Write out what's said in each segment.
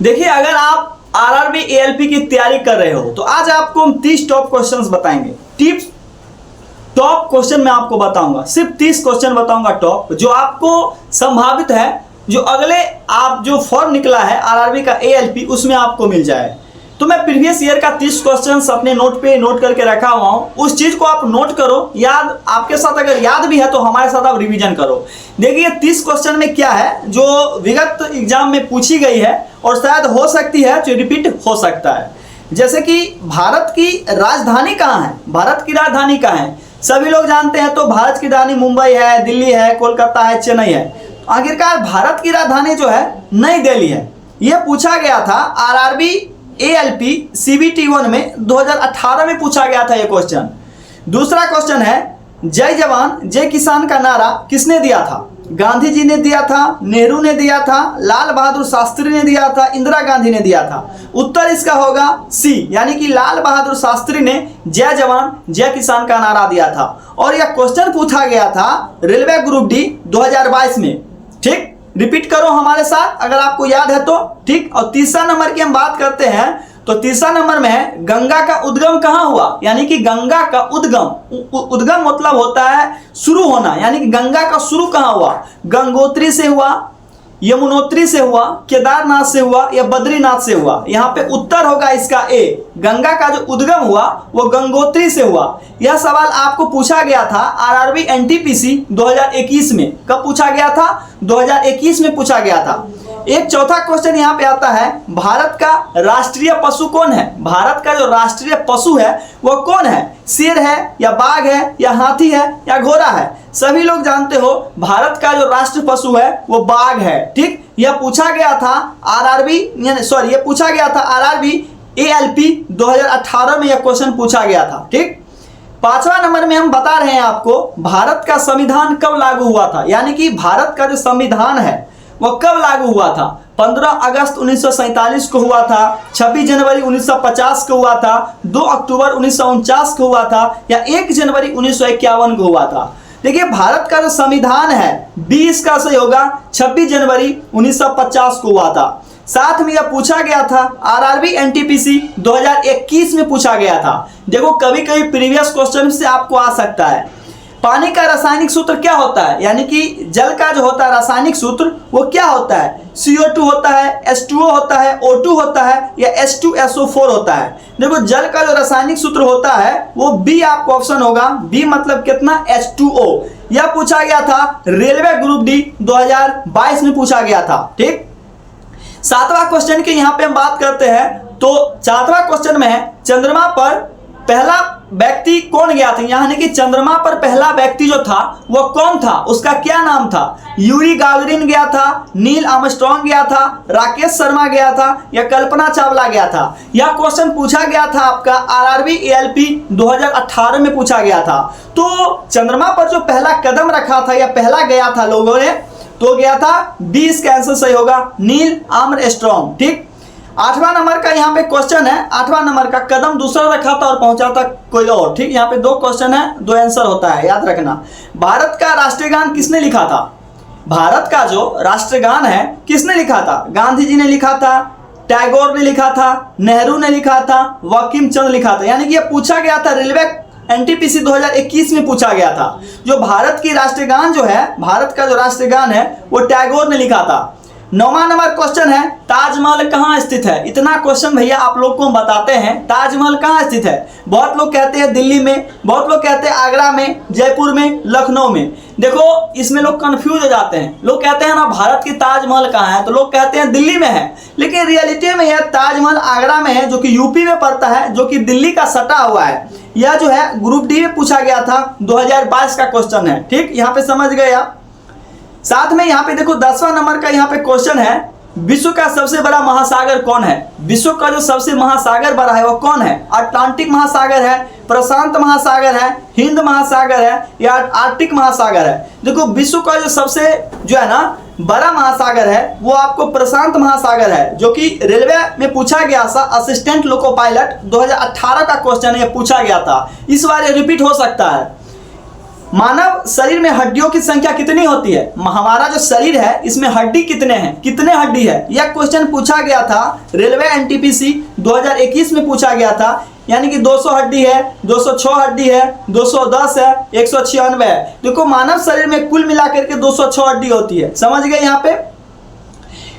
देखिए, अगर आप आरआरबी एएलपी की तैयारी कर रहे हो तो आज आपको हम 30 टॉप क्वेश्चंस बताएंगे। टिप्स टॉप क्वेश्चन मैं आपको बताऊंगा, सिर्फ 30 क्वेश्चन बताऊंगा टॉप, जो आपको संभावित है जो अगले आप जो फॉर्म निकला है आरआरबी का एएलपी उसमें आपको मिल जाए। तो मैं प्रीवियस ईयर का 30 क्वेश्चंस अपने नोट पे नोट करके रखा हुआ हूँ, उस चीज को आप नोट करो, याद आपके साथ अगर याद भी है तो हमारे साथ आप रिवीजन करो। देखिए 30 क्वेश्चन में क्या है जो विगत एग्जाम में पूछी गई है और शायद हो सकती है जो रिपीट हो सकता है। जैसे कि भारत की राजधानी कहाँ है, भारत की राजधानी कहाँ है, सभी लोग जानते हैं। तो भारत की राजधानी मुंबई है, दिल्ली है, कोलकाता है, चेन्नई है। आखिरकार भारत की राजधानी जो है नई दिल्ली है। यह पूछा गया था आरआरबी एएलपी सीबीटी 1 में 2018 में पूछा गया था ये क्वेश्चन। दूसरा क्वेश्चन है, जय जवान जय किसान का नारा किसने दिया था? गांधी जी ने दिया था, नेहरू ने दिया था, लाल बहादुर शास्त्री ने दिया था, इंदिरा गांधी ने दिया था। उत्तर इसका होगा सी, यानी कि लाल बहादुर शास्त्री ने जय जवान जय किसान का नारा दिया था। और यह क्वेश्चन पूछा गया था रेलवे ग्रुप डी 2022 में। ठीक, रिपीट करो हमारे साथ अगर आपको याद है तो। ठीक, और तीसरा नंबर की हम बात करते हैं तो तीसरा नंबर में है गंगा का उद्गम कहाँ हुआ, यानी कि गंगा का उद्गम मतलब होता है शुरू होना, यानी कि गंगा का शुरू कहाँ हुआ? गंगोत्री से हुआ, यमुनोत्री से हुआ, केदारनाथ से हुआ या बद्रीनाथ से हुआ? यहाँ पे उत्तर होगा इसका ए, गंगा का जो उद्गम हुआ वो गंगोत्री से हुआ। यह सवाल आपको पूछा गया था आरआरबी एनटीपीसी 2021 में। कब पूछा गया था? 2021 में पूछा गया था। एक चौथा क्वेश्चन यहाँ पे आता है, भारत का राष्ट्रीय पशु कौन है? भारत का जो राष्ट्रीय पशु है वो कौन है? शेर है या बाघ है या हाथी है या घोड़ा है? सभी लोग जानते हो भारत का जो राष्ट्रीय पशु है वो बाघ है। ठीक, यह पूछा गया था ये पूछा गया था आरआरबी एएलपी 2018 में, यह क्वेश्चन पूछा गया था। ठीक, पांचवा नंबर में हम बता रहे हैं आपको भारत का संविधान कब लागू हुआ था, यानी कि भारत का जो संविधान है वो कब लागू हुआ था? 15 अगस्त 1947 को हुआ था, 26 जनवरी 1950 को हुआ था, 2 अक्टूबर 1949 को हुआ था या 1 जनवरी 1951 को हुआ था? देखिए भारत का जो संविधान है 20 का सही होगा, 26 जनवरी 1950 को हुआ था। साथ में यह पूछा गया था आरआरबी एनटीपीसी 2021 में पूछा गया था। देखो कभी कभी प्रीवियस क्वेश्चन से आपको आ सकता है, पानी का रासायनिक सूत्र क्या होता है, यानी कि जल का जो होता है रासायनिक सूत्र वो क्या होता है? CO2 होता है, H2O होता है, O2 होता है या H2SO4 होता है? देखो जल का जो रासायनिक सूत्र होता है वो बी आपको ऑप्शन होगा, बी मतलब कितना? H2O। यह पूछा गया था रेलवे ग्रुप डी 2022 में पूछा गया था। ठीक, सातवां क्वेश्चन की यहाँ पे हम बात करते हैं तो सातवां क्वेश्चन में है चंद्रमा पर पहला व्यक्ति कौन गया था, यानी कि चंद्रमा पर पहला व्यक्ति जो था वो कौन था, उसका क्या नाम था? यूरी गागरिन गया था, नील आर्मस्ट्रांग गया था, राकेश शर्मा गया था या कल्पना चावला गया था? यह क्वेश्चन पूछा गया था आपका आरआरबी एएलपी 2018 में पूछा गया था। तो चंद्रमा पर जो पहला कदम रखा था या पहला गया था लोगों ने तो गया था, 20 का आंसर सही होगा, नील आर्मस्ट्रांग। ठीक, 8वां नंबर का यहाँ पे क्वेश्चन है, 8वां नंबर का कदम दूसरा रखा था और पहुंचा था कोई और। ठीक, यहाँ पे 2 क्वेश्चन है, 2 आंसर होता है, याद रखना। भारत का राष्ट्रीय गान किसने लिखा था? भारत का जो राष्ट्रीय गान है किसने लिखा था? गांधी जी ने लिखा था, टैगोर ने लिखा था, नेहरू ने लिखा था, बंकिम चंद्र लिखा था? यानी कि यह पूछा गया था रेलवे एनटीपीसी 2021 में पूछा गया था। जो भारत की राष्ट्रीय गान जो है, भारत का जो राष्ट्रीय गान है वो टैगोर ने लिखा था। 9वां नंबर क्वेश्चन है, ताजमहल कहाँ स्थित है? इतना क्वेश्चन भैया आप लोग को हम बताते हैं, ताजमहल कहाँ स्थित है? बहुत लोग कहते हैं दिल्ली में, बहुत लोग कहते हैं आगरा में, जयपुर में, लखनऊ में। देखो इसमें लोग कंफ्यूज हो जाते हैं, लोग कहते हैं ना भारत की ताजमहल कहाँ है, तो लोग कहते हैं दिल्ली में है, लेकिन रियलिटी में यह ताजमहल आगरा में है जो कि यूपी में पड़ता है, जो कि दिल्ली का सटा हुआ है। यह जो है ग्रुप डी में पूछा गया था, 2022 का क्वेश्चन है। ठीक, यहाँ पे समझ गए आप। साथ में यहाँ पे देखो 10वां नंबर का यहाँ पे क्वेश्चन है, विश्व का सबसे बड़ा महासागर कौन है? विश्व का जो सबसे महासागर बड़ा है वो कौन है? अटलांटिक महासागर है, प्रशांत महासागर है, हिंद महासागर है या आर्कटिक महासागर है? देखो विश्व का जो सबसे जो है ना बड़ा महासागर है वो आपको प्रशांत महासागर है, जो कि रेलवे में पूछा गया था, असिस्टेंट लोको पायलट 2018 का क्वेश्चन है, पूछा गया था। इस बार ये रिपीट हो सकता है। मानव शरीर में हड्डियों की संख्या कितनी होती है? हमारा जो शरीर है इसमें हड्डी कितने हैं, कितने हड्डी है? यह क्वेश्चन पूछा गया था रेलवे एनटीपीसी 2021 में पूछा गया था। यानी कि 200 हड्डी है, 206 हड्डी है, 210 है, 196 है। देखो मानव शरीर में कुल मिलाकर के 206 हड्डी होती है। समझ गए? यहाँ पे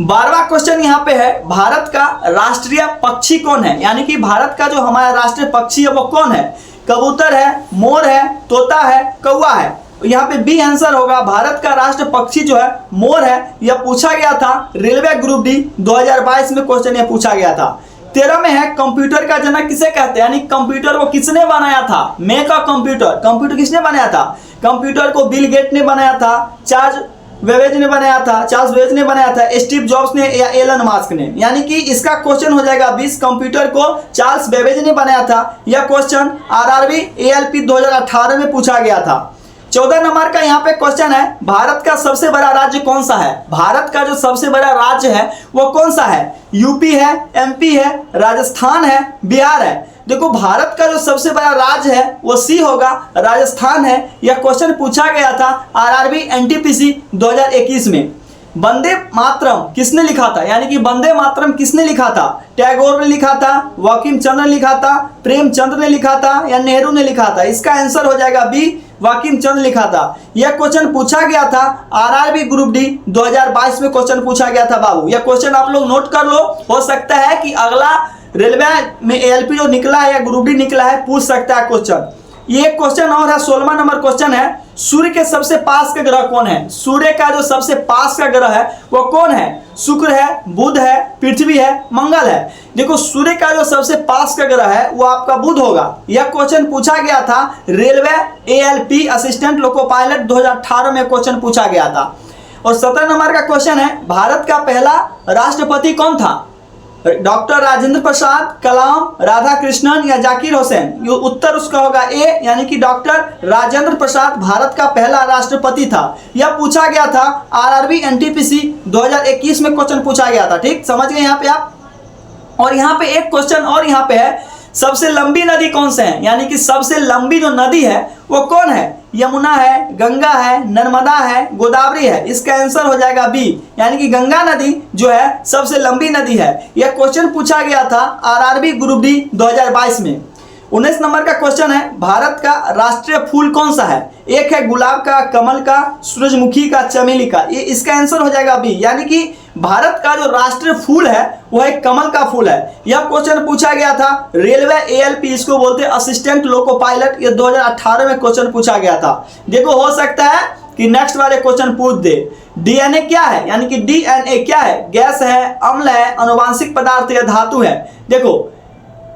12वां क्वेश्चन यहाँ पे है, भारत का राष्ट्रीय पक्षी कौन है? यानी कि भारत का जो हमारा राष्ट्रीय पक्षी है वो कौन है? कबूतर है, मोर है, तोता है, कौवा है? यहाँ पे बी आंसर होगा। भारत का राष्ट्रीय पक्षी जो है मोर है। यह पूछा गया था रेलवे ग्रुप डी 2022 में क्वेश्चन यह पूछा गया था। 13 में है, कंप्यूटर का जनक किसे कहते हैं? यानी कंप्यूटर को किसने बनाया था? मेक अ कंप्यूटर, कंप्यूटर किसने बनाया था? कंप्यूटर को बिल गेट ने बनाया था, चार्ल्स बेबेज ने बनाया था, स्टीव जॉब्स ने या एलन मास्क ने? यानी कि इसका क्वेश्चन हो जाएगा 20। कंप्यूटर को चार्ल्स बेबेज ने बनाया था। यह क्वेश्चन आरआरबी एएलपी 2018 में पूछा गया था। 14 नंबर का यहाँ पे क्वेश्चन है, भारत का सबसे बड़ा राज्य कौन सा है? भारत का जो सबसे बड़ा राज्य है वो कौन सा है? यूपी है, एमपी है, राजस्थान है, बिहार है? देखो भारत का जो सबसे बड़ा राज्य है वो सी होगा, राजस्थान है। यह क्वेश्चन पूछा गया था आरआरबी एनटीपीसी 2021 में। वंदे मातरम किसने लिखा था? यानी कि वंदे मातरम किसने लिखा था? टैगोर ने लिखा था, वकीम चंद्र ने लिखा था, प्रेमचंद्र ने लिखा था या नेहरू ने लिखा था? इसका आंसर हो जाएगा बी, वकीम चंद्र लिखा था। यह क्वेश्चन पूछा गया था आरआरबी ग्रुप डी 2022 में क्वेश्चन पूछा गया था बाबू। यह क्वेश्चन आप लोग नोट कर लो, हो सकता है कि अगला रेलवे में एएलपी जो निकला है या ग्रुप डी निकला है पूछ सकता है क्वेश्चन। ये क्वेश्चन और है, 16वां नंबर क्वेश्चन है, सूर्य के सबसे पास का ग्रह कौन है? सूर्य का जो सबसे पास का ग्रह है वो कौन है? शुक्र है, बुध है, पृथ्वी है, मंगल है? देखो सूर्य का जो सबसे पास का ग्रह है वो आपका बुध होगा। यह क्वेश्चन पूछा गया था railway ALP assistant loco pilot 2018 में क्वेश्चन पूछा गया था। और 17 नंबर का क्वेश्चन है, भारत का पहला राष्ट्रपति कौन था? डॉक्टर राजेंद्र प्रसाद, कलाम, राधा कृष्णन या जाकिर हुसैन? ये उत्तर उसका होगा ए, यानी कि डॉक्टर राजेंद्र प्रसाद भारत का पहला राष्ट्रपति था। यह पूछा गया था आरआरबी एनटीपीसी 2021 में क्वेश्चन पूछा गया था। ठीक, समझ गए यहाँ पे आप? और यहाँ पे एक क्वेश्चन और यहाँ पे है, सबसे लंबी नदी कौन से है? यानी कि सबसे लंबी जो नदी है वो कौन है? यमुना है, गंगा है, नर्मदा है, गोदावरी है? इसका आंसर हो जाएगा बी, यानी कि गंगा नदी जो है सबसे लंबी नदी है। यह क्वेश्चन पूछा गया था आरआरबी ग्रुप डी 2022 में। 19 नंबर का क्वेश्चन है, भारत का राष्ट्रीय फूल कौन सा है? एक है गुलाब का, कमल का, सूरजमुखी का, चमेली का? ये इसका आंसर हो जाएगा बी, यानी कि भारत का जो राष्ट्रीय फूल है वह एक कमल का फूल है। यह क्वेश्चन पूछा गया था रेलवे एएलपी, इसको बोलते हैं असिस्टेंट लोको पायलट। ये 2018 में क्वेश्चन पूछा गया था। देखो हो सकता है कि नेक्स्ट वाले क्वेश्चन पूछ दे। डीएनए क्या है? यानी कि डीएनए क्या है? गैस है, अम्ल है, अनुवांशिक पदार्थ या धातु है? देखो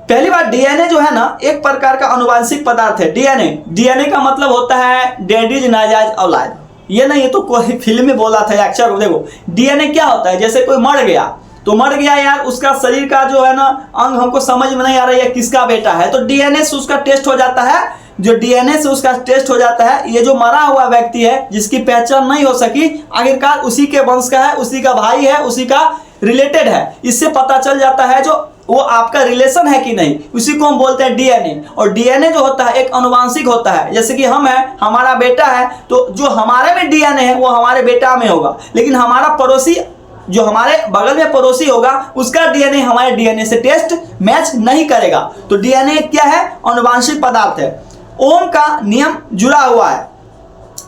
पहली बार डीएनए जो है ना एक प्रकार का अनुवांशिक पदार्थ है। डीएनए का मतलब होता है डैडीज नाजायज औलाद। ये नहीं, ये तो कोई फिल्म में बोला था अक्षर। देखो डीएनए क्या होता है, जैसे कोई मर गया तो मर गया यार, उसका शरीर का जो है ना अंग हमको समझ में नहीं आ रहा है किसका बेटा है, तो डीएनए से उसका टेस्ट हो जाता है। जो डीएनए से उसका टेस्ट हो जाता है, ये जो मरा हुआ व्यक्ति है जिसकी पहचान नहीं हो सकी, आखिरकार उसी के वंश का है, उसी का भाई है, उसी का रिलेटेड है, इससे पता चल जाता है जो वो आपका रिलेशन है कि नहीं, उसी को हम बोलते हैं डीएनए। और डीएनए जो होता है एक अनुवांशिक होता है। जैसे कि हम है, हमारा बेटा है, तो जो हमारे में डीएनए है वो हमारे बेटा में होगा, लेकिन हमारा पड़ोसी जो हमारे बगल में पड़ोसी होगा उसका डीएनए हमारे डीएनए से टेस्ट मैच नहीं करेगा। तो डीएनए क्या है? अनुवांशिक पदार्थ है। ओम का नियम जुड़ा हुआ है।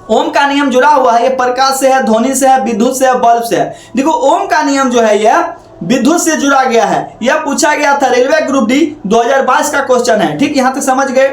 ओम का नियम जुड़ा हुआ है, ये प्रकाश से है, ध्वनि से है, विद्युत से है, बल्ब से है। देखो ओम का नियम जो है यह विद्युत से जुड़ा गया है। यह पूछा गया था रेलवे ग्रुप डी 2022 का क्वेश्चन है। ठीक, यहां तक समझ गए।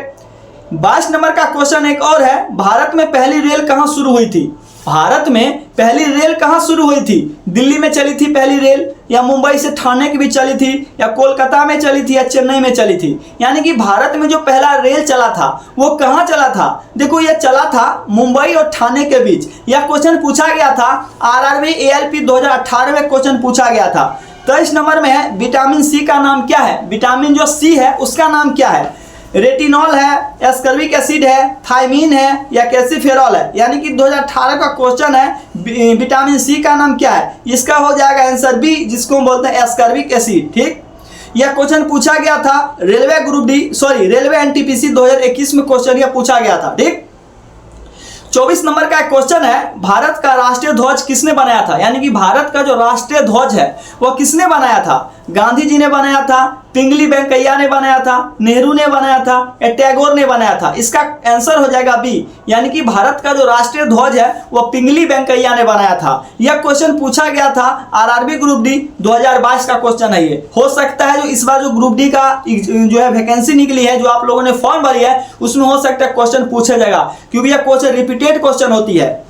22 नंबर का क्वेश्चन एक और है, भारत में पहली रेल कहां शुरू हुई थी? भारत में पहली रेल कहां शुरू हुई थी? दिल्ली में चली थी पहली रेल, या मुंबई से ठाणे के बीच चली थी, या कोलकाता में चली थी, या चेन्नई में चली थी? यानी कि भारत में जो पहला रेल चला था वो कहां चला था? देखो यह चला था मुंबई और ठाणे के बीच। यह क्वेश्चन पूछा गया था आरआरबी एएलपी 2018 में क्वेश्चन पूछा गया था। 23 नंबर में है, विटामिन सी का नाम क्या है? विटामिन जो सी है उसका नाम क्या है? रेटिनॉल है, एस्कर्बिक एसिड है, थायमीन है, या कैल्सीफेरॉल है? यानी कि 2018 का क्वेश्चन है विटामिन सी का नाम क्या है? इसका हो जाएगा आंसर बी, जिसको हम बोलते हैं एस्कर्बिक एसिड। ठीक, यह क्वेश्चन पूछा गया था रेलवे एनटीपीसी 2021 में क्वेश्चन यह पूछा गया था। ठीक, 24 नंबर का एक क्वेश्चन है, भारत का राष्ट्रीय ध्वज किसने बनाया था? यानी कि भारत का जो राष्ट्रीय ध्वज है वो किसने बनाया था? गांधी जी ने बनाया था, पिंगली वेंकैया ने बनाया था, नेहरू ने बनाया था या टैगोर ने बनाया था? इसका आंसर हो जाएगा बी, यानी कि भारत का जो राष्ट्रीय ध्वज है वो पिंगली वेंकैया ने बनाया था। यह क्वेश्चन पूछा गया था आरआरबी ग्रुप डी 2022 का क्वेश्चन है। ये हो सकता है जो इस बार जो ग्रुप डी का जो है वैकेंसी निकली है, जो आप लोगों ने फॉर्म भरी है, उसमें हो सकता है क्वेश्चन पूछा जाएगा, क्योंकि यह क्वेश्चन रिपीटेड क्वेश्चन होती है।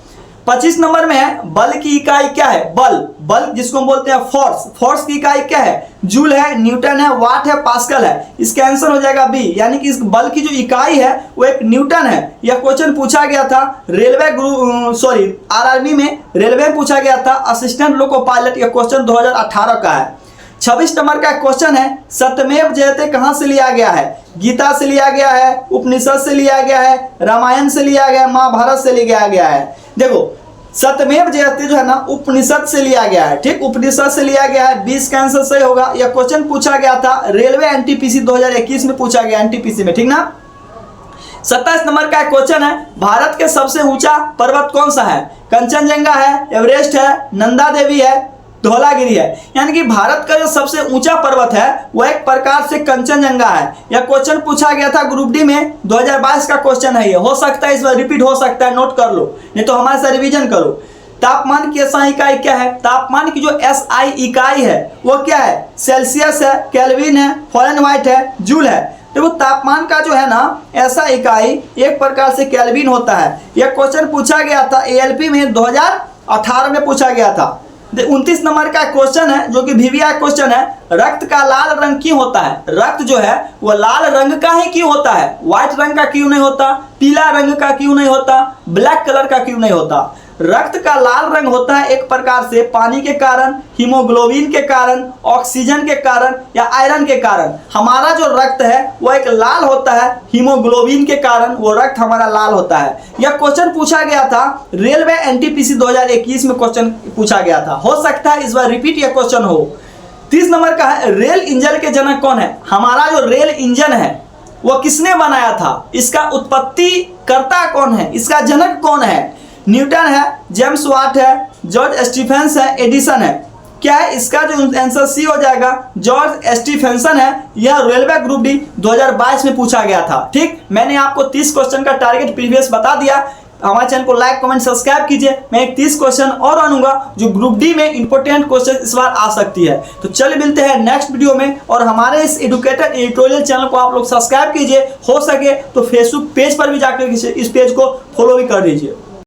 25 नंबर में है, बल की इकाई क्या है? बल जिसको हम बोलते हैं फोर्स की इकाई क्या है? जूल है, न्यूटन है, वाट है, पास्कल है? इसका आंसर हो जाएगा बी, यानी कि इस बल की जो इकाई है वो एक न्यूटन है। यह क्वेश्चन पूछा गया था आरआरबी में, रेलवे में पूछा गया था, असिस्टेंट लोको पायलट। यह क्वेश्चन 2018 का है। 26 नंबर का क्वेश्चन है, सत्यमेव जयते कहां से लिया गया है? गीता से लिया गया है, उपनिषद से लिया गया है, रामायण से लिया गया है, महाभारत से लिया गया है? देखो, सत्यमेव जयते जो है ना उपनिषद से लिया गया है। ठीक, उपनिषद से लिया गया है, 20 का आंसर सही होगा। यह क्वेश्चन पूछा गया था रेलवे एनटीपीसी 2021 में पूछा गया, एनटीपीसी में, ठीक ना। 27 नंबर का क्वेश्चन है, भारत के सबसे ऊंचा पर्वत कौन सा है? कंचनजंगा है, एवरेस्ट है, नंदा देवी है, धौलागिरी है? यानी कि भारत का जो सबसे ऊंचा पर्वत है वो एक प्रकार से कंचनजंगा है। यह क्वेश्चन पूछा गया था ग्रुप डी में, 2022 का क्वेश्चन है। ये हो सकता है इस बार रिपीट हो सकता है, नोट कर लो, नहीं तो हमारे साथ रिवीजन करो। तापमान की एसआई इकाई क्या है? तापमान की जो एसआई इकाई है वो क्या है? सेल्सियस है, केल्विन है, फ़ारेनहाइट है, जूल है? देखो, तापमान का जो है ना ऐसा इकाई एक प्रकार से केल्विन होता है। यह क्वेश्चन पूछा गया था एएलपी में, 2018 में पूछा गया था। 29 नंबर का क्वेश्चन है जो कि वीवीआई क्वेश्चन है, रक्त का लाल रंग क्यों होता है? रक्त जो है वो लाल रंग का ही क्यों होता है? व्हाइट रंग का क्यों नहीं होता? पीला रंग का क्यों नहीं होता? ब्लैक कलर का क्यों नहीं होता? रक्त का लाल रंग होता है एक प्रकार से पानी के कारण, हीमोग्लोबिन के कारण, ऑक्सीजन के कारण या आयरन के कारण। हमारा जो रक्त है वो एक लाल होता है हीमोग्लोबिन के कारण, वो रक्त हमारा लाल होता है। यह क्वेश्चन पूछा गया था रेलवे एनटीपीसी 2021 में क्वेश्चन पूछा गया था। हो सकता है इस बार रिपीट यह क्वेश्चन हो। 30 नंबर का है, रेल इंजन के जनक कौन है? हमारा जो रेल इंजन है वो किसने बनाया था? इसका उत्पत्ति करता कौन है? इसका जनक कौन है? न्यूटन है, जेम्स वाट है, जॉर्ज स्टीफेंस है, एडिसन है? क्या है इसका जो आंसर? सी हो जाएगा, जॉर्ज स्टीफेंसन है। यह रेलवे ग्रुप डी 2022 में पूछा गया था। ठीक, मैंने आपको 30 क्वेश्चन का टारगेट प्रीवियस बता दिया। हमारे चैनल को लाइक, कमेंट, सब्सक्राइब कीजिए। मैं एक 30 क्वेश्चन और आनूंगा जो ग्रुप डी में इंपॉर्टेंट क्वेश्चन इस बार आ सकती है। तो चलिए मिलते हैं नेक्स्ट वीडियो में, और हमारे इस एडुकेटेड एडिटोरियल चैनल को आप लोग सब्सक्राइब कीजिए। हो सके तो फेसबुक पेज पर भी जाकर इस पेज को फॉलो भी कर दीजिए।